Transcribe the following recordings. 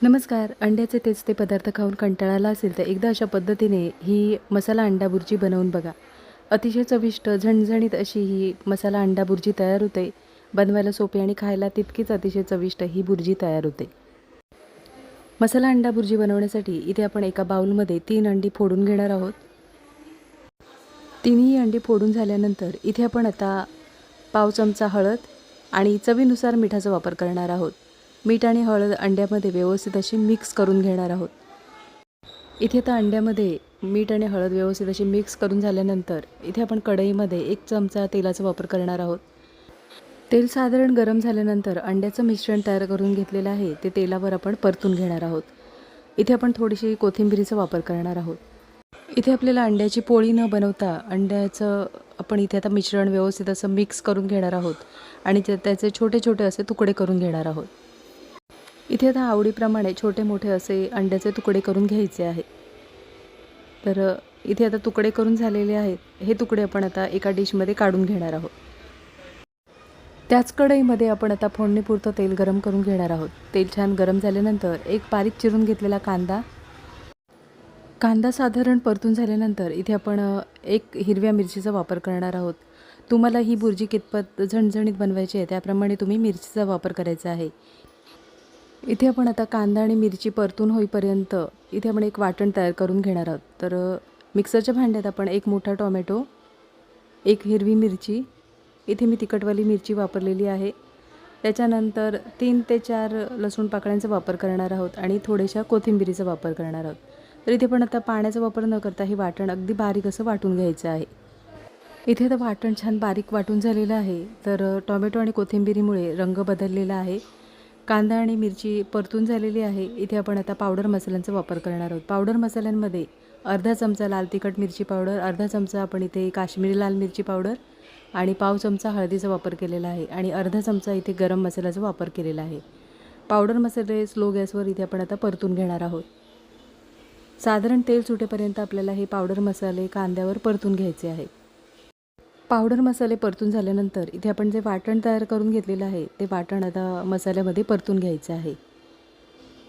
नमस्कार. अंड्याचे तेच ते पदार्थ खाऊन कंटाळा आला असेल तर एकदा अशा पद्धतीने ही मसाला अंडा बुर्जी बनवून बघा. अतिशय चविष्ट, झणझणीत अशी ही मसाला अंडा बुर्जी तयार होते. बनवायला सोपी आणि खायला तितकीच अतिशय चविष्ट ही बुर्जी तयार होते. मसाला अंडा बुर्जी बनवण्यासाठी इथे आपण एका बाउलमध्ये 3 अंडी फोडून घेणार आहोत. तिन्ही अंडी फोडून झाल्यानंतर इथे आपण आता पाव चमचा हळद आणि चवीनुसार मिठाचा वापर करणार आहोत. मीठ आणि हळद अंड्यामध्ये व्यवस्थित अशी मिक्स करून घेणार आहोत. इथे आता अंड्यामध्ये मीठ आणि हळद व्यवस्थित अशी मिक्स करून झाल्यानंतर इथे आपण कढईमध्ये 1 चमचा तेलाचा वापर करणार आहोत. तेल साधारण गरम झाल्यानंतर अंड्याचं मिश्रण तयार करून घेतलेलं आहे ते तेलावर आपण परतून घेणार आहोत. इथे आपण थोडीशी कोथिंबीरीचा वापर करणार आहोत. इथे आपल्याला अंड्याची पोळी न बनवता अंड्याचं आपण इथे आता मिश्रण व्यवस्थित असं मिक्स करून घेणार आहोत आणि त्याचे छोटे छोटे असे तुकडे करून घेणार आहोत. इथे आता आवडीप्रमाणे छोटे मोठे असे अंड्याचे तुकडे करून घ्यायचे आहे. तर इथे आता तुकडे करून झालेले आहेत. हे तुकडे आपण आता एका डिशमध्ये काढून घेणार आहोत. त्याच कढईमध्ये आपण आता फोडणीपुरतं तेल गरम करून घेणार आहोत. तेल छान गरम झाल्यानंतर एक बारीक चिरून घेतलेला कांदा साधारण परतून झाल्यानंतर इथे आपण एक हिरव्या मिरचीचा वापर करणार आहोत. तुम्हाला ही बुर्जी कितपत झणझणीत बनवायची आहे त्याप्रमाणे तुम्ही मिरचीचा वापर करायचा आहे. इथे आपण आता कांदा आणि मिरची परतून होईपर्यंत इथे आपण एक वाटण तयार करून घेणार आहोत. तर मिक्सरच्या भांड्यात आपण एक मोठा टोमॅटो, एक हिरवी मिरची, इथे मी तिखटवाली मिरची वापरलेली आहे, त्याच्यानंतर 3 ते 4 लसूण पाकळ्यांचा वापर करणार आहोत आणि थोड्याशा कोथिंबीरीचा वापर करणार आहोत. तर इथे पण आता पाण्याचा वापर न करता हे वाटण अगदी बारीक असं वाटून घ्यायचं आहे. इथे आता वाटण छान बारीक वाटून झालेलं आहे. तर टोमॅटो आणि कोथिंबीरीमुळे रंग बदललेला आहे. कांदा आणि मिरची परतून झालेली आहे. इथे आपण आता पावडर मसाल्यांचा वापर करणार आहोत. पावडर मसाल्यांमध्ये अर्धा चमचा लाल तिखट मिरची पावडर, अर्धा चमचा आपण इथे काश्मीरी लाल मिरची पावडर आणि पाव चमचा हळदीचा वापर केलेला आहे आणि अर्धा चमचा इथे गरम मसाल्याचा वापर केलेला आहे. पावडर मसाले स्लो गॅसवर इथे आपण आता परतून घेणार आहोत. साधारण तेल सुटेपर्यंत आपल्याला हे पावडर मसाले कांद्यावर परतून घ्यायचे आहे. पावडर मसाले परतून झाल्यानंतर इथे आपण जे वाटण तयार करून घेतलेलं आहे ते वाटण आता मसाल्यामध्ये परतून घ्यायचं आहे.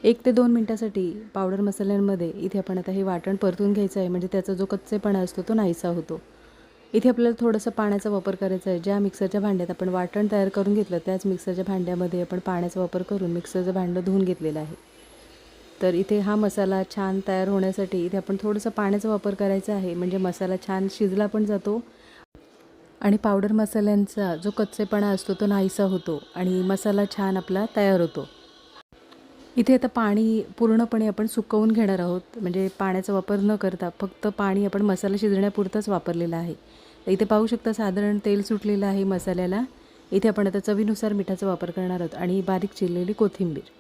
1 ते 2 मिनटासाठी पावडर मसाल्यांमध्ये इथे आपण आता हे वाटण परतून घ्यायचं आहे, म्हणजे त्याचा जो कच्चेपणा असतो तो नाहीसा होतो. इथे आपल्याला थोडंसं पाण्याचा वापर करायचा आहे. ज्या मिक्सरच्या भांड्यात आपण वाटण तयार करून घेतलं त्याच मिक्सरच्या भांड्यामध्ये आपण पाण्याचा वापर करून मिक्सरचं भांडं धुवून घेतलेलं आहे. तर इथे हा मसाला छान तयार होण्यासाठी इथे आपण थोडंसं पाण्याचा वापर करायचा आहे, म्हणजे मसाला छान शिजला पण जातो आणि पावडर मसाल्यांचा जो कच्चेपणा असतो तो नाहीसा होतो आणि मसाला छान आपला तयार होतो. इथे आता पाणी पूर्णपणे आपण सुकवून घेणार आहोत, म्हणजे पाण्याचा वापर न करता फक्त पाणी आपण मसाला शिजण्यापुरताच वापरलेला आहे. इथे पाहू शकता साधारण तेल सुटलेलं आहे मसाल्याला. इथे आपण आता चवीनुसार मिठाचा वापर करणार आहोत आणि बारीक चिरलेली कोथिंबीर.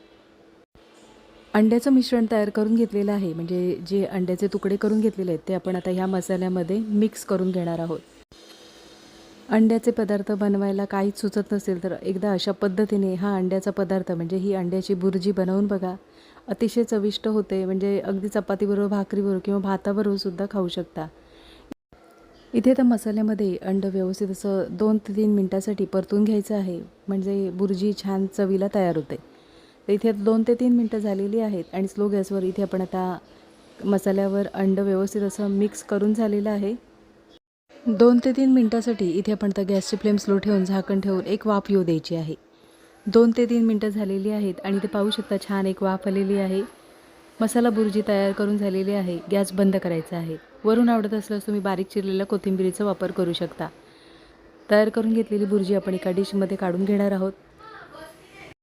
अंड्याचं मिश्रण तयार करून घेतलेलं आहे, म्हणजे जे अंड्याचे तुकडे करून घेतलेले आहेत ते आपण आता ह्या मसाल्यामध्ये मिक्स करून घेणार आहोत. अंड्याचे पदार्थ बनवायला काहीच सुचत नसेल तर एकदा अशा पद्धतीने हा अंड्याचा पदार्थ म्हणजे ही अंड्याची बुर्जी बनवून बघा. अतिशय चविष्ट होते, म्हणजे अगदी चपातीबरोबर, भाकरीबरोबर किंवा भाताबरोबर सुद्धा खाऊ शकता. इथे तर मसाल्यामध्ये अंड व्यवस्थित असं 2 ते 3 मिनटासाठी परतून घ्यायचं आहे, म्हणजे बुर्जी छान चवीला तयार होते. तर इथे 2 ते 3 मिनटं झालेली आहेत आणि स्लो गॅसवर इथे आपण आता मसाल्यावर अंड व्यवस्थित असं मिक्स करून झालेलं आहे. 2 ते 3 मिनटासाठी इथे आपण आता गॅसची फ्लेम स्लो ठेवून झाकण ठेवून एक वाफ येऊ द्यायची आहे. 2 ते 3 मिनटं झालेली आहेत आणि इथे पाहू शकता छान एक वाफ आलेली आहे. मसाला बुर्जी तयार करून झालेली आहे. गॅस बंद करायचा आहे. वरून आवडत असल्यास तुम्ही बारीक चिरलेल्या कोथिंबीरीचा वापर करू शकता. तयार करून घेतलेली बुर्जी आपण एका डिशमध्ये काढून घेणार आहोत.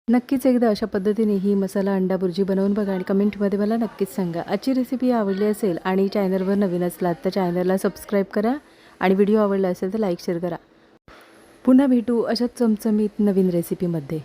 नक्कीच एकदा अशा पद्धतीने ही मसाला अंडा बुर्जी बनवून बघा आणि कमेंटमध्ये मला नक्कीच सांगा. आजची रेसिपी आवडली असेल आणि चॅनलवर नवीन असलात तर चॅनलला सबस्क्राईब करा आणि व्हिडिओ आवडला असेल तर लाईक शेअर करा. पुन्हा भेटू अशाच चमचमीत नवीन रेसिपीमध्ये.